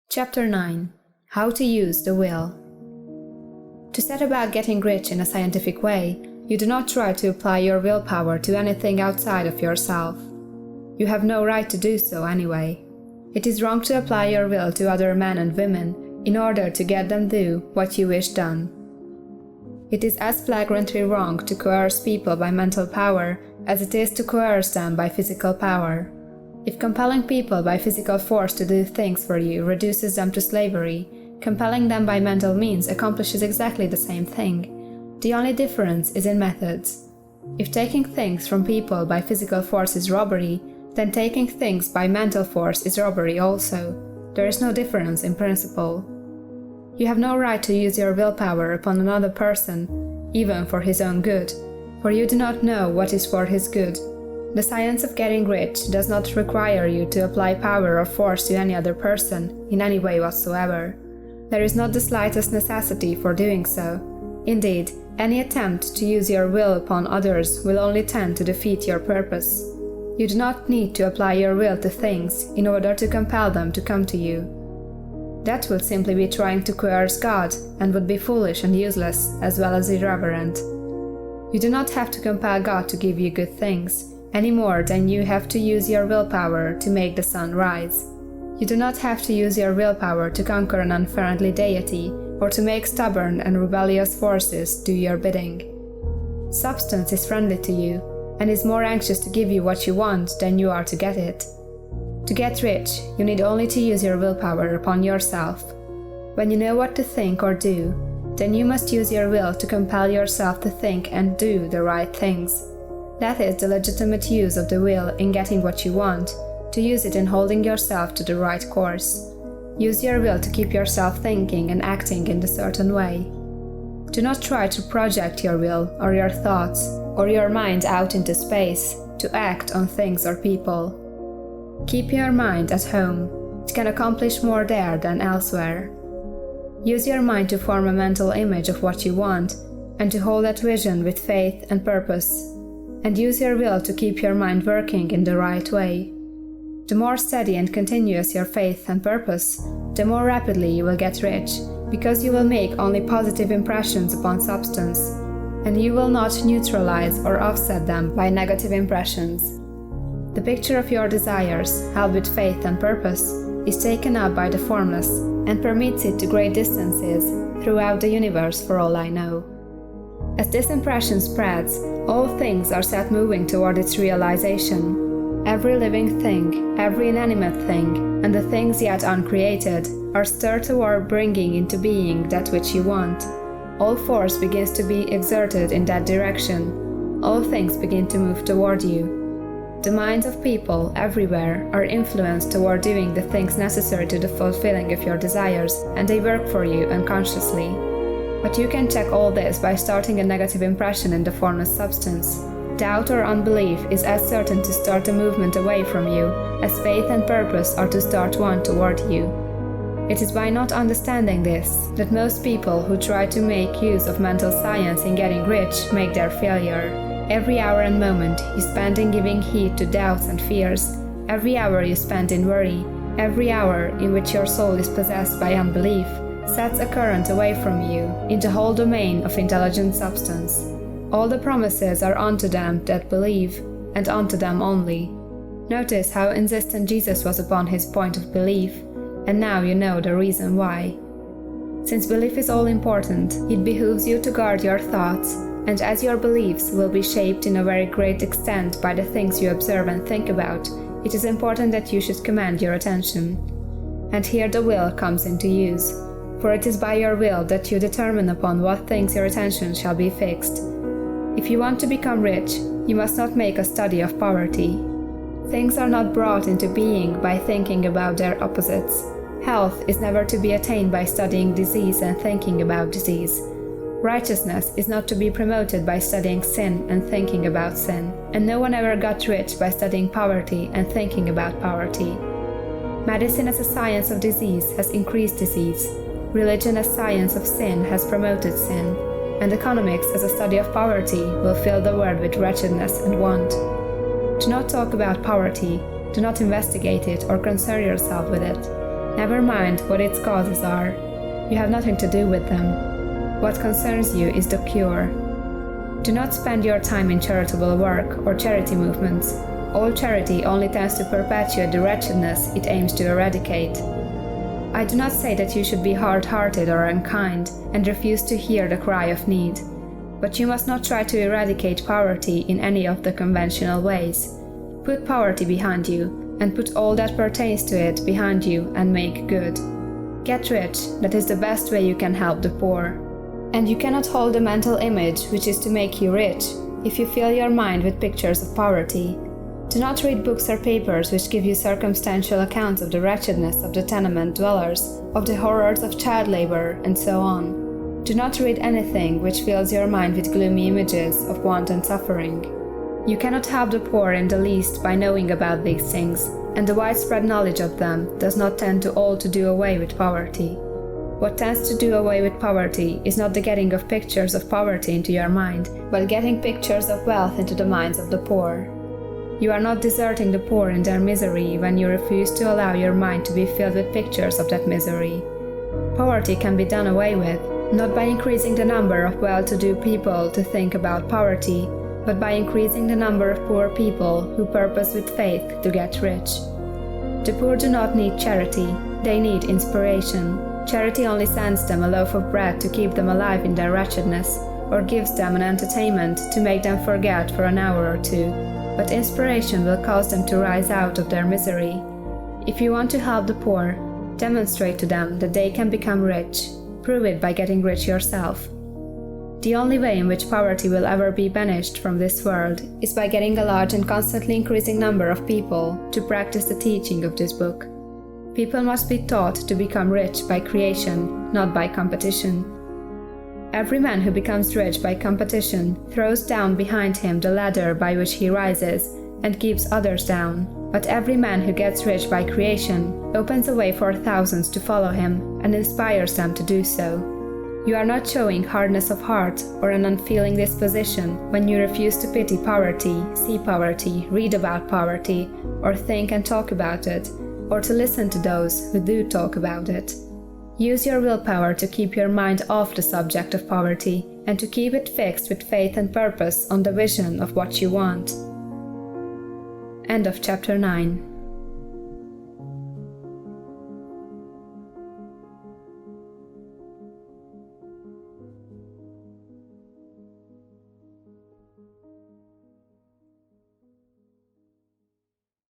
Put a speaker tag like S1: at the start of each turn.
S1: Chapter 9. How to use the will. To set about getting rich in a scientific way, you do not try to apply your willpower to anything outside of yourself. You have no right to do so anyway. It is wrong to apply your will to other men and women in order to get them do what you wish done. It is as flagrantly wrong to coerce people by mental power as it is to coerce them by physical power. If compelling people by physical force to do things for you reduces them to slavery, compelling them by mental means accomplishes exactly the same thing. The only difference is in methods. If taking things from people by physical force is robbery, then taking things by mental force is robbery also. There is no difference in principle. You have no right to use your willpower upon another person, even for his own good, for you do not know what is for his good. The science of getting rich does not require you to apply power or force to any other person in any way whatsoever. There is not the slightest necessity for doing so. Indeed, any attempt to use your will upon others will only tend to defeat your purpose. You do not need to apply your will to things in order to compel them to come to you. That would simply be trying to coerce God and would be foolish and useless as well as irreverent. You do not have to compel God to give you good things, any more than you have to use your willpower to make the sun rise. You do not have to use your willpower to conquer an unfriendly deity or to make stubborn and rebellious forces do your bidding. Substance is friendly to you and is more anxious to give you what you want than you are to get it. To get rich, you need only to use your willpower upon yourself. When you know what to think or do, then you must use your will to compel yourself to think and do the right things. That is the legitimate use of the will in getting what you want, to use it in holding yourself to the right course. Use your will to keep yourself thinking and acting in a certain way. Do not try to project your will or your thoughts or your mind out into space to act on things or people. Keep your mind at home. It can accomplish more there than elsewhere. Use your mind to form a mental image of what you want and to hold that vision with faith and purpose. And use your will to keep your mind working in the right way. The more steady and continuous your faith and purpose, the more rapidly you will get rich, because you will make only positive impressions upon substance, and you will not neutralize or offset them by negative impressions. The picture of your desires, held with faith and purpose, is taken up by the formless and permits it to great distances throughout the universe for all I know. As this impression spreads, all things are set moving toward its realization. Every living thing, every inanimate thing, and the things yet uncreated are stirred toward bringing into being that which you want. All force begins to be exerted in that direction. All things begin to move toward you. The minds of people everywhere are influenced toward doing the things necessary to the fulfilling of your desires, and they work for you unconsciously. But you can check all this by starting a negative impression in the formless substance. Doubt or unbelief is as certain to start a movement away from you as faith and purpose are to start one toward you. It is by not understanding this that most people who try to make use of mental science in getting rich make their failure. Every hour and moment you spend in giving heed to doubts and fears, every hour you spend in worry, every hour in which your soul is possessed by unbelief, sets a current away from you in the whole domain of intelligent substance. All the promises are unto them that believe, and unto them only. Notice how insistent Jesus was upon his point of belief, and now you know the reason why. Since belief is all important, it behooves you to guard your thoughts, and as your beliefs will be shaped in a very great extent by the things you observe and think about, it is important that you should command your attention. And here the will comes into use. For it is by your will that you determine upon what things your attention shall be fixed. If you want to become rich, you must not make a study of poverty. Things are not brought into being by thinking about their opposites. Health is never to be attained by studying disease and thinking about disease. Righteousness is not to be promoted by studying sin and thinking about sin. And no one ever got rich by studying poverty and thinking about poverty. Medicine as a science of disease has increased disease. Religion as science of sin has promoted sin, and economics as a study of poverty will fill the world with wretchedness and want. Do not talk about poverty, do not investigate it or concern yourself with it. Never mind what its causes are. You have nothing to do with them. What concerns you is the cure. Do not spend your time in charitable work or charity movements. All charity only tends to perpetuate the wretchedness it aims to eradicate. I do not say that you should be hard-hearted or unkind and refuse to hear the cry of need, but you must not try to eradicate poverty in any of the conventional ways. Put poverty behind you, and put all that pertains to it behind you and make good. Get rich, that is the best way you can help the poor. And you cannot hold the mental image which is to make you rich if you fill your mind with pictures of poverty. Do not read books or papers which give you circumstantial accounts of the wretchedness of the tenement dwellers, of the horrors of child labor, and so on. Do not read anything which fills your mind with gloomy images of want and suffering. You cannot help the poor in the least by knowing about these things, and the widespread knowledge of them does not tend to all to do away with poverty. What tends to do away with poverty is not the getting of pictures of poverty into your mind, but getting pictures of wealth into the minds of the poor. You are not deserting the poor in their misery when you refuse to allow your mind to be filled with pictures of that misery. Poverty can be done away with, not by increasing the number of well-to-do people to think about poverty, but by increasing the number of poor people who purpose with faith to get rich. The poor do not need charity, they need inspiration. Charity only sends them a loaf of bread to keep them alive in their wretchedness, or gives them an entertainment to make them forget for an hour or two. But inspiration will cause them to rise out of their misery. If you want to help the poor, demonstrate to them that they can become rich. Prove it by getting rich yourself. The only way in which poverty will ever be banished from this world is by getting a large and constantly increasing number of people to practice the teaching of this book. People must be taught to become rich by creation, not by competition. Every man who becomes rich by competition throws down behind him the ladder by which he rises and keeps others down, but every man who gets rich by creation opens a way for thousands to follow him and inspires them to do so. You are not showing hardness of heart or an unfeeling disposition when you refuse to pity poverty, see poverty, read about poverty, or think and talk about it, or to listen to those who do talk about it. Use your willpower to keep your mind off the subject of poverty and to keep it fixed with faith and purpose on the vision of what you want. End of chapter 9.